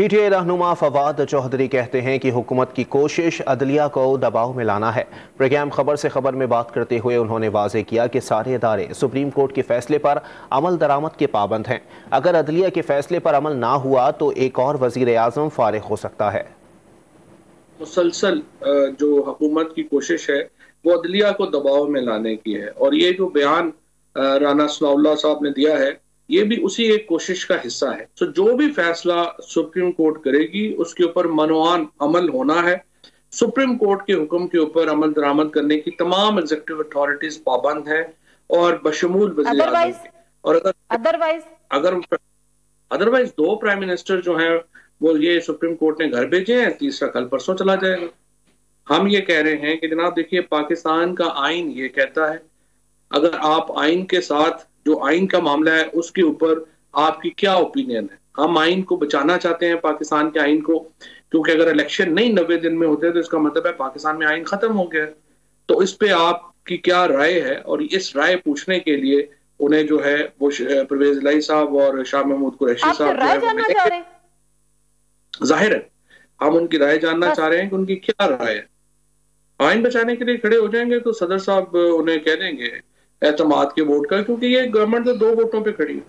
PTI रहनुमा फवाद चौधरी कहते हैं कि हुकूमत की कोशिश अदलिया को दबाव में लाना है। प्रोग्राम खबर से खबर में बात करते हुए उन्होंने वाजे किया कि सारे इदारे सुप्रीम कोर्ट के फैसले पर अमल दरामद के पाबंद हैं। अगर अदलिया के फैसले पर अमल ना हुआ तो एक और वजीर आजम फारिग हो सकता है। मुसलसल जो हुकूमत की कोशिश है वो अदलिया को दबाव में लाने की है, और ये जो बयान राना सनाउल्लाह साहब ने दिया है ये भी उसी एक कोशिश का हिस्सा है। तो जो भी फैसला सुप्रीम कोर्ट करेगी उसके ऊपर मनोआन अमल होना है। सुप्रीम कोर्ट के हुक्म के ऊपर अमल दरामद करने की तमाम एग्जीक्यूटिव अथॉरिटीज पाबंद है, और बशमूल वज़ीर आज़म के। और अगर अदरवाइज दो प्राइम मिनिस्टर जो हैं वो ये सुप्रीम कोर्ट ने घर भेजे हैं, तीसरा कल परसों चला जाएगा। हम ये कह रहे हैं कि जनाब देखिए, पाकिस्तान का आइन ये कहता है, अगर आप आइन के साथ जो आइन का मामला है उसके ऊपर आपकी क्या ओपिनियन है। हम आइन को बचाना चाहते हैं, पाकिस्तान के आइन को, क्योंकि अगर इलेक्शन नहीं 90 दिन में होते तो इसका मतलब है पाकिस्तान में आइन खत्म हो गया। तो इस पे आपकी क्या राय है, और इस राय पूछने के लिए उन्हें जो है वो परवेज इलाही साहब और शाह महमूद कुरैशी साहब जो है जाहिर है हम उनकी राय जानना चाह रहे हैं कि उनकी क्या राय है। आइन बचाने के लिए खड़े हो जाएंगे तो सदर साहब उन्हें कह देंगे एतमाद के वोट का, क्योंकि ये गवर्नमेंट तो 2 वोटों पे खड़ी है।